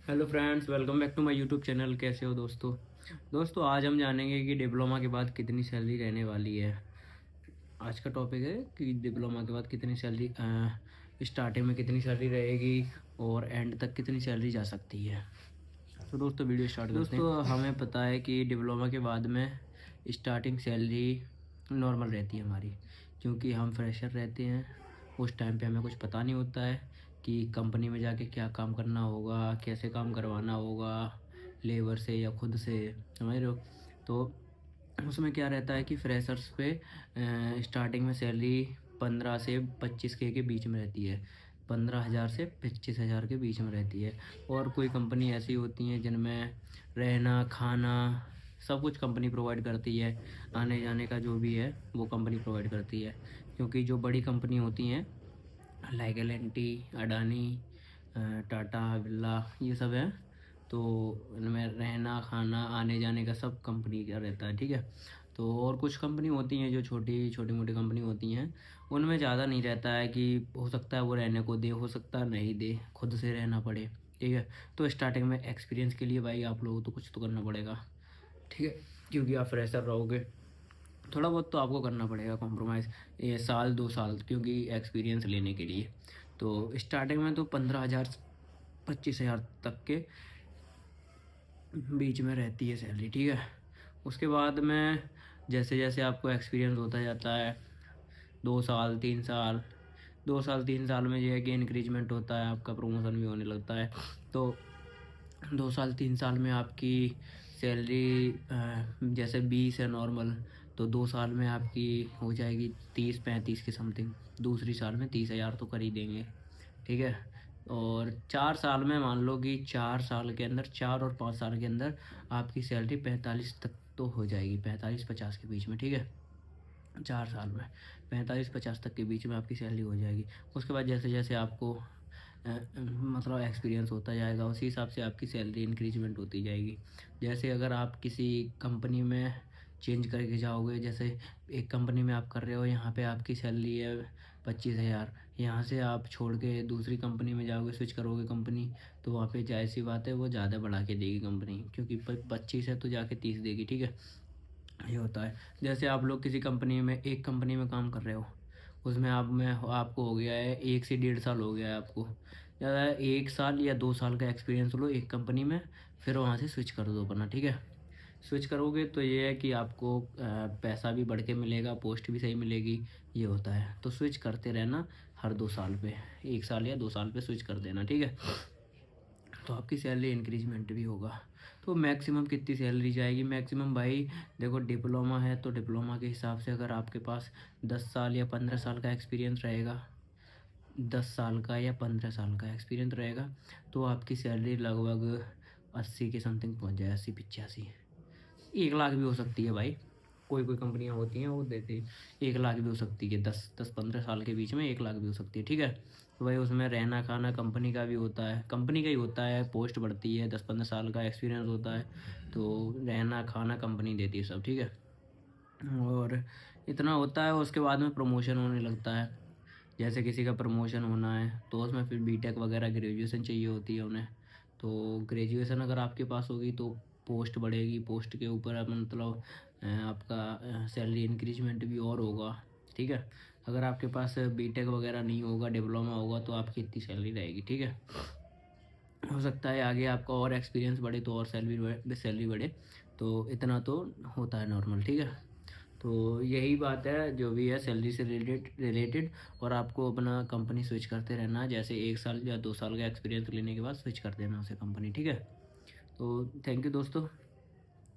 Hello friends, welcome back to my YouTube channel. कैसे हो दोस्तों आज हम जानेंगे कि डिप्लोमा के बाद कितनी सैलरी रहने वाली है। आज का टॉपिक है कि डिप्लोमा के बाद कितनी सैलरी, स्टार्टिंग में कितनी सैलरी रहेगी और एंड तक कितनी सैलरी जा सकती है। तो दोस्तों वीडियो स्टार्ट करते हैं। दोस्तों हमें पता है कि डिप्लोमा के बाद में स्टार्टिंग सैलरी नॉर्मल रहती है हमारी, क्योंकि हम फ्रेशर रहते हैं। उस टाइम पे हमें कुछ पता नहीं होता है कि कंपनी में जाके क्या काम करना होगा, कैसे काम करवाना होगा, लेबर से या खुद से, समझ रहे हो। तो उसमें क्या रहता है कि फ्रेशर्स पे स्टार्टिंग में सैलरी 15 से 25K के बीच में रहती है। 15,000 से 25,000 के बीच में रहती है। और कोई कंपनी ऐसी होती हैं जिनमें रहना खाना सब कुछ कंपनी प्रोवाइड करती है। आने जाने का जो भी है वो कंपनी प्रोवाइड करती है, क्योंकि जो बड़ी कंपनी होती हैं लाइक एल&टी, अडानी, टाटा, बिरला, ये सब है। तो इनमें रहना खाना आने जाने का सब कंपनी का रहता है, ठीक है। तो और कुछ कंपनी होती हैं जो छोटी छोटी मोटी कंपनी होती हैं, उनमें ज़्यादा नहीं रहता है कि हो सकता है वो रहने को दे, हो सकता है नहीं दे, खुद से रहना पड़े, ठीक है। तो स्टार्टिंग में एक्सपीरियंस के लिए भाई आप लोगों को तो कुछ तो करना पड़ेगा, ठीक है, क्योंकि आप फ्रेशर रहोगे। थोड़ा बहुत तो आपको करना पड़ेगा कॉम्प्रोमाइज़, ये साल 2 साल, क्योंकि एक्सपीरियंस लेने के लिए। तो स्टार्टिंग में तो 15,000 25,000 तक के बीच में रहती है सैलरी, ठीक है। उसके बाद में जैसे जैसे आपको एक्सपीरियंस होता जाता है, 2 साल 3 साल, 2 साल 3 साल में ये है कि इंक्रीजमेंट होता है, आपका प्रमोशन भी होने लगता है। तो 2 साल 3 साल में आपकी सैलरी जैसे 20 है नॉर्मल, तो 2 साल में आपकी हो जाएगी 30-35 के समथिंग। दूसरी साल में 30,000 तो कर ही देंगे, ठीक है। और 4 साल में मान लो कि 4 साल के अंदर, 4 और 5 साल के अंदर आपकी सैलरी 45 तक तो हो जाएगी, 45-50 के बीच में, ठीक है। 4 साल में 45-50 तक के बीच में आपकी सैलरी हो जाएगी। उसके बाद जैसे जैसे आपको मतलब एक्सपीरियंस होता जाएगा, उसी हिसाब से आपकी सैलरी इंक्रीजमेंट होती जाएगी। जैसे अगर आप किसी कंपनी में चेंज करके जाओगे, जैसे एक कंपनी में आप कर रहे हो, यहाँ पे आपकी सैलरी है 25,000, यहाँ से आप छोड़ के दूसरी कंपनी में जाओगे, स्विच करोगे कंपनी, तो वहाँ पे जाहिर सी बात है वो ज़्यादा बढ़ा के देगी कंपनी, क्योंकि 25 है तो जाके 30 देगी, ठीक है। ये होता है। जैसे आप लोग किसी कंपनी में, एक कंपनी में काम कर रहे हो, उसमें आप में आपको हो गया है 1 से 1.5 साल हो गया है आपको, ज़्यादा 1 साल या 2 साल का एक्सपीरियंस लो एक कंपनी में, फिर वहाँ से स्विच कर दो अपना, ठीक है। स्विच करोगे तो ये है कि आपको पैसा भी बढ़ के मिलेगा, पोस्ट भी सही मिलेगी, ये होता है। तो स्विच करते रहना हर 2 साल पे, 1 साल या 2 साल पे स्विच कर देना, ठीक है। तो आपकी सैलरी इंक्रीजमेंट भी होगा। तो मैक्सिमम कितनी सैलरी जाएगी? मैक्सिमम भाई देखो, डिप्लोमा है तो डिप्लोमा के हिसाब से अगर आपके पास 10 साल या 15 साल का एक्सपीरियंस रहेगा, 10 साल का या 15 साल का एक्सपीरियंस रहेगा, तो आपकी सैलरी लगभग 80 के समथिंग पहुंच जाए, 80-85, 1 लाख भी हो सकती है भाई। कोई कोई कंपनियां होती हैं वो देती है, 1 लाख भी हो सकती है, 10-15 साल के बीच में 1 लाख भी हो सकती है, ठीक है। तो भाई उसमें रहना खाना कंपनी का भी होता है, कंपनी का ही होता है, पोस्ट बढ़ती है, 10-15 साल का एक्सपीरियंस होता है, तो रहना खाना कंपनी देती है सब, ठीक है। और इतना होता है, उसके बाद में प्रमोशन होने लगता है। जैसे किसी का प्रमोशन होना है तो उसमें फिर बीटेक वगैरह ग्रेजुएशन चाहिए होती है उन्हें। तो ग्रेजुएशन अगर आपके पास होगी तो पोस्ट बढ़ेगी, पोस्ट के ऊपर आप मतलब आपका सैलरी इंक्रीजमेंट भी और होगा, ठीक है। अगर आपके पास बीटेक वगैरह नहीं होगा, डिप्लोमा होगा, तो आपकी इतनी सैलरी रहेगी, ठीक है। हो सकता है आगे आपका और एक्सपीरियंस बढ़े तो और सैलरी बढ़े। तो इतना तो होता है नॉर्मल, ठीक है। तो यही बात है जो भी है सैलरी से रिलेटेड। और आपको अपना कंपनी स्विच करते रहना है, जैसे 1 साल या 2 साल का एक्सपीरियंस लेने के बाद स्विच कर देना उसे कंपनी, ठीक है। तो थैंक यू दोस्तों।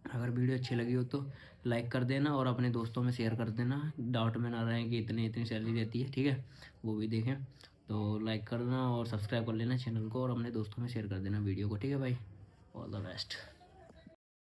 अगर वीडियो अच्छी लगी हो तो लाइक कर देना और अपने दोस्तों में शेयर कर देना, डाउट में ना रहें कि इतनी इतनी सैलरी रहती है, ठीक है, वो भी देखें। तो लाइक करना और सब्सक्राइब कर लेना चैनल को और अपने दोस्तों में शेयर कर देना वीडियो को, ठीक है भाई। All the best.